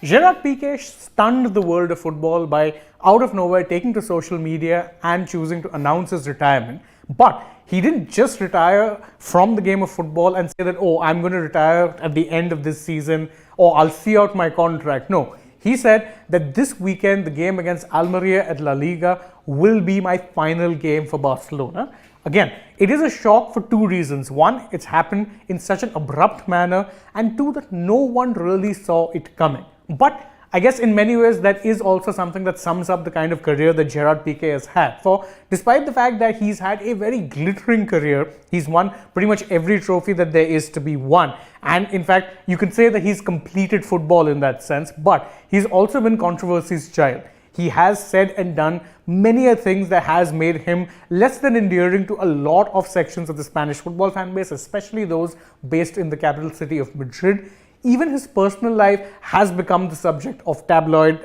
Gerard Pique stunned the world of football by out of nowhere taking to social media and choosing to announce his retirement. But he didn't just retire from the game of football and say that, oh, I'm going to retire at the end of this season or I'll see out my contract. No, he said that this weekend, the game against Almeria at La Liga will be my final game for Barcelona. Again, it is a shock for two reasons. One, it's happened in such an abrupt manner, and two, that no one really saw it coming. But I guess in many ways that is also something that sums up the kind of career that Gerard Pique has had. For despite the fact that he's had a very glittering career, he's won pretty much every trophy that there is to be won. And in fact, you can say that he's completed football in that sense, but he's also been controversy's child. He has said and done many things that has made him less than endearing to a lot of sections of the Spanish football fan base, especially those based in the capital city of Madrid. Even his personal life has become the subject of tabloid,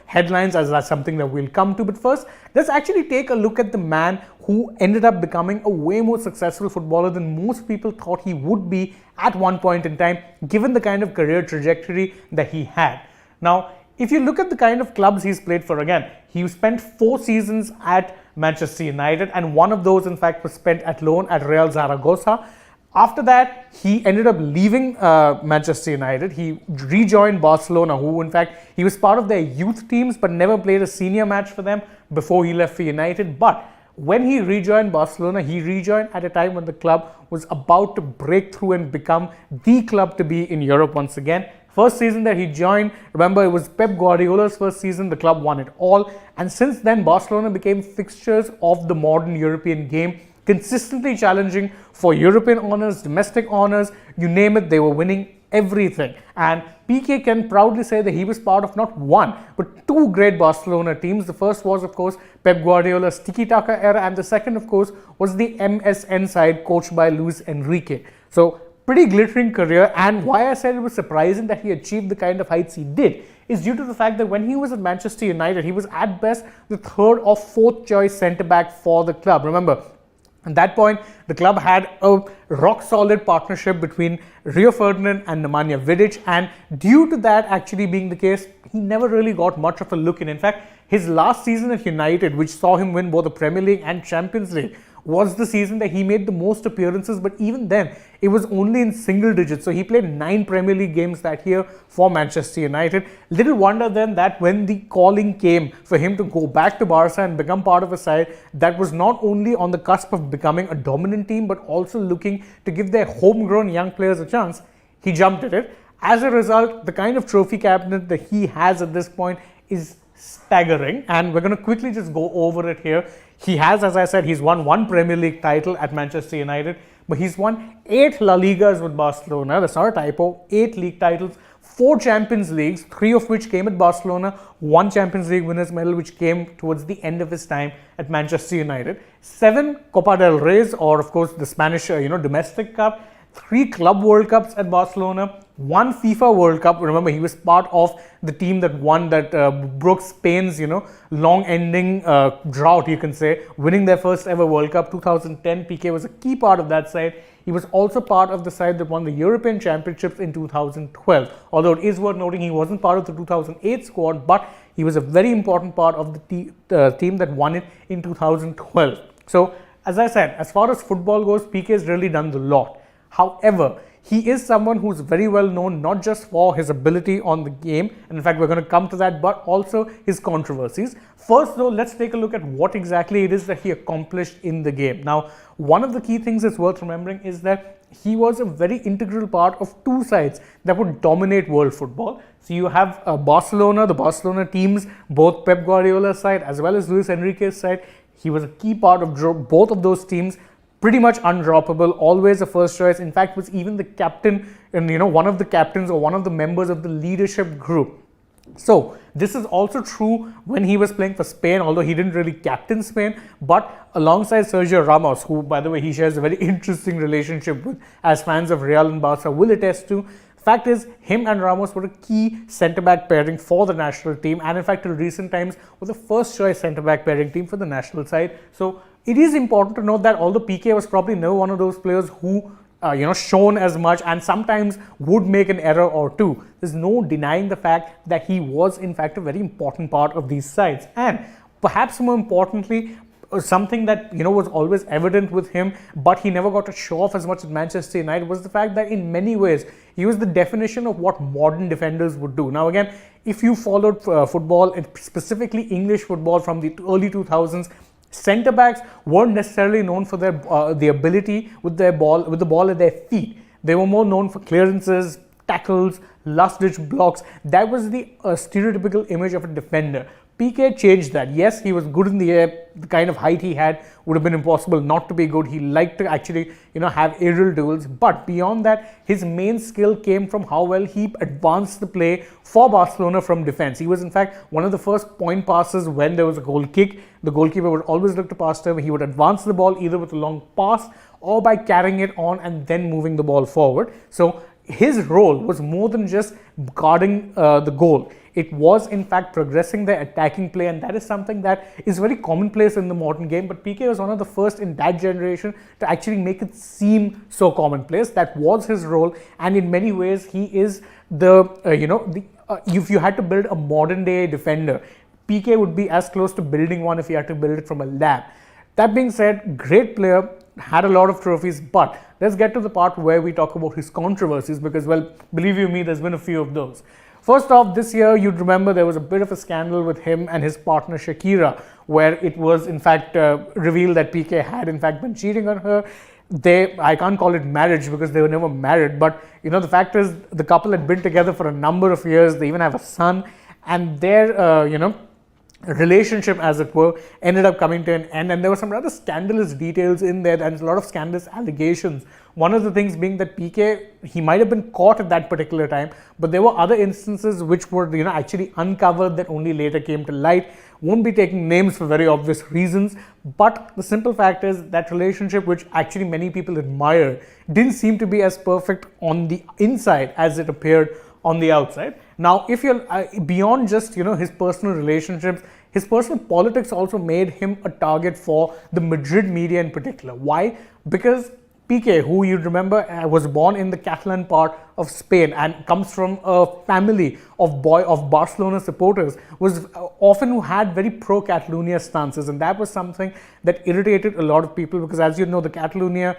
headlines, as that's something that we'll come to. But first, let's actually take a look at the man who ended up becoming a way more successful footballer than most people thought he would be at one point in time, given the kind of career trajectory that he had. Now, if you look at the kind of clubs he's played for, again, he spent 4 seasons at Manchester United, and one of those, in fact, was spent at loan at Real Zaragoza. After that, he ended up leaving Manchester United. He rejoined Barcelona, who in fact, he was part of their youth teams but never played a senior match for them before he left for United. But when he rejoined Barcelona, he rejoined at a time when the club was about to break through and become the club to be in Europe once again. First season that he joined, remember, it was Pep Guardiola's first season, the club won it all. And since then, Barcelona became fixtures of the modern European game, consistently challenging for European honours, domestic honours, you name it, they were winning everything. And Pique can proudly say that he was part of not one, but 2 great Barcelona teams. The first was, of course, Pep Guardiola's tiki-taka era, and the second, of course, was the MSN side coached by Luis Enrique. So, pretty glittering career, and why I said it was surprising that he achieved the kind of heights he did is due to the fact that when he was at Manchester United, he was at best the 3rd or 4th choice centre-back for the club. Remember, at that point, the club had a rock-solid partnership between Rio Ferdinand and Nemanja Vidic, and due to that actually being the case, he never really got much of a look in. In fact, his last season at United, which saw him win both the Premier League and Champions League, was the season that he made the most appearances, but even then, it was only in single digits. So he played 9 Premier League games that year for Manchester United. Little wonder then that when the calling came for him to go back to Barca and become part of a side that was not only on the cusp of becoming a dominant team, but also looking to give their homegrown young players a chance, he jumped at it. As a result, the kind of trophy cabinet that he has at this point is staggering, and we're going to quickly just go over it here. He has, as I said, he's won 1 Premier League title at Manchester United, but he's won 8 La Ligas with Barcelona. That's not a typo. 8 league titles, 4 Champions Leagues, 3 of which came at Barcelona, 1 Champions League winners medal which came towards the end of his time at Manchester United, 7 Copa del Rey's, or of course the Spanish domestic cup, 3 Club World Cups at Barcelona, 1 FIFA World Cup. Remember, he was part of the team that won, that broke Spain's, long-ending drought, you can say, winning their first ever World Cup. 2010, Pique was a key part of that side. He was also part of the side that won the European Championships in 2012. Although it is worth noting he wasn't part of the 2008 squad, but he was a very important part of the team that won it in 2012. So, as I said, as far as football goes, Pique has really done the lot. However, he is someone who's very well known not just for his ability on the game, and in fact we're going to come to that, but also his controversies. First though, let's take a look at what exactly it is that he accomplished in the game. Now, one of the key things that's worth remembering is that he was a very integral part of 2 sides that would dominate world football. So you have Barcelona, the Barcelona teams, both Pep Guardiola's side as well as Luis Enrique's side. He was a key part of both of those teams. Pretty much undroppable, always a first choice. In fact, was even the captain and one of the captains or one of the members of the leadership group. So this is also true when he was playing for Spain, although he didn't really captain Spain, but alongside Sergio Ramos, who by the way he shares a very interesting relationship with, as fans of Real and Barca will attest to. Fact is, him and Ramos were a key centre-back pairing for the national team, and in fact, in recent times, were the first choice centre-back pairing team for the national side. So it is important to note that although Pique was probably never one of those players who shown as much, and sometimes would make an error or two. There's no denying the fact that he was in fact a very important part of these sides. And perhaps more importantly, something that was always evident with him, but he never got to show off as much at Manchester United, was the fact that in many ways he was the definition of what modern defenders would do. Now again, if you followed football, and specifically English football from the early 2000s, centre backs weren't necessarily known for their the ability with the ball at their feet. They were more known for clearances, tackles, last-ditch blocks. That was the stereotypical image of a defender. Pique changed that. Yes, he was good in the air. The kind of height he had would have been impossible not to be good. He liked to actually, have aerial duels. But beyond that, his main skill came from how well he advanced the play for Barcelona from defense. He was, in fact, one of the first point passes when there was a goal kick. The goalkeeper would always look to pass to him. He would advance the ball either with a long pass or by carrying it on and then moving the ball forward. So his role was more than just guarding the goal. It was in fact progressing the attacking play, and that is something that is very commonplace in the modern game. But Pique was one of the first in that generation to actually make it seem so commonplace. That was his role, and in many ways he is the if you had to build a modern day defender, Pique would be as close to building one if you had to build it from a lab. That being said, great player, had a lot of trophies, but let's get to the part where we talk about his controversies, because, well, believe you me, there's been a few of those. First off, this year, you'd remember there was a bit of a scandal with him and his partner Shakira, where it was in fact revealed that Pique had in fact been cheating on her. I can't call it marriage because they were never married, but the fact is the couple had been together for a number of years. They even have a son, and their relationship, as it were, ended up coming to an end, and there were some rather scandalous details in there and a lot of scandalous allegations. One of the things being that Pique, he might have been caught at that particular time, but there were other instances which were actually uncovered that only later came to light. Won't be taking names for very obvious reasons, but the simple fact is that relationship, which actually many people admire, didn't seem to be as perfect on the inside as it appeared on the outside. Now, if you're beyond just his personal relationships, his personal politics also made him a target for the Madrid media in particular. Why? Because Pique, who you remember was born in the Catalan part of Spain and comes from a family of Barcelona supporters, was often who had very pro-Catalonia stances, and that was something that irritated a lot of people, because as you know, the Catalonia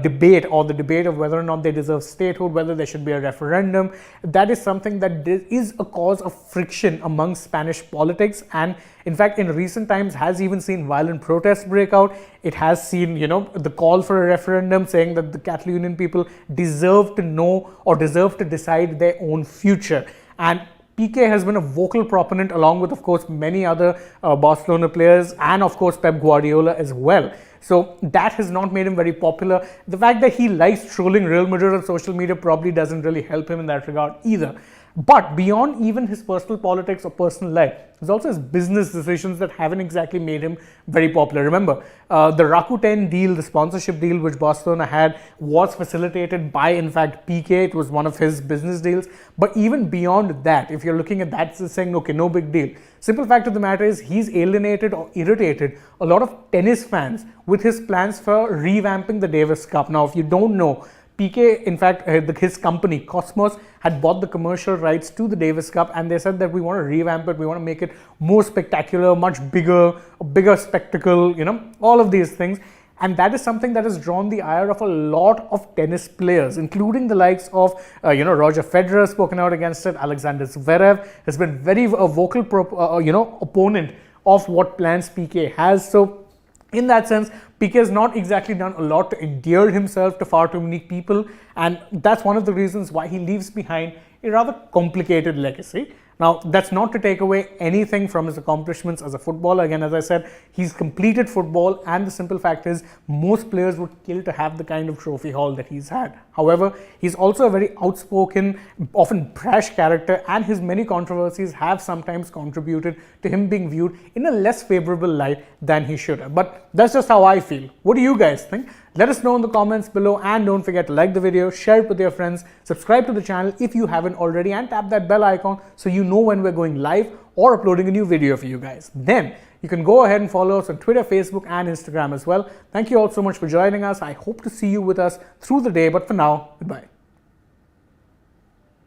debate, or the debate of whether or not they deserve statehood, whether there should be a referendum, that is something that is a cause of friction among Spanish politics, and in fact in recent times has even seen violent protests break out. It has seen the call for a referendum saying that the Catalonian people deserve to know or deserve to decide their own future. And Pique has been a vocal proponent, along with, of course, many other Barcelona players, and of course Pep Guardiola as well. So that has not made him very popular. The fact that he likes trolling Real Madrid on social media probably doesn't really help him in that regard either. But beyond even his personal politics or personal life, there's also his business decisions that haven't exactly made him very popular. Remember, the Rakuten deal, the sponsorship deal which Barcelona had, was facilitated by, in fact, Pique. It was one of his business deals. But even beyond that, if you're looking at that saying, okay, no big deal. Simple fact of the matter is he's alienated or irritated a lot of tennis fans with his plans for revamping the Davis Cup. Now, if you don't know, Pique, in fact, his company, Cosmos, had bought the commercial rights to the Davis Cup, and they said that we want to revamp it, we want to make it more spectacular, much bigger, a bigger spectacle, all of these things. And that is something that has drawn the ire of a lot of tennis players, including the likes of, Roger Federer has spoken out against it. Alexander Zverev has been very vocal, opponent of what plans Pique has. So in that sense, Pique has not exactly done a lot to endear himself to far too many people, and that's one of the reasons why he leaves behind a rather complicated legacy. Now, that's not to take away anything from his accomplishments as a footballer. Again, as I said, he's completed football, and the simple fact is most players would kill to have the kind of trophy haul that he's had. However, he's also a very outspoken, often brash character, and his many controversies have sometimes contributed to him being viewed in a less favorable light than he should have. But that's just how I feel. What do you guys think? Let us know in the comments below, and don't forget to like the video, share it with your friends, subscribe to the channel if you haven't already, and tap that bell icon so you know when we're going live or uploading a new video for you guys. Then You can go ahead and follow us on Twitter, Facebook, and Instagram as well. Thank you all so much for joining us. I hope to see you with us through the day, but for now, goodbye.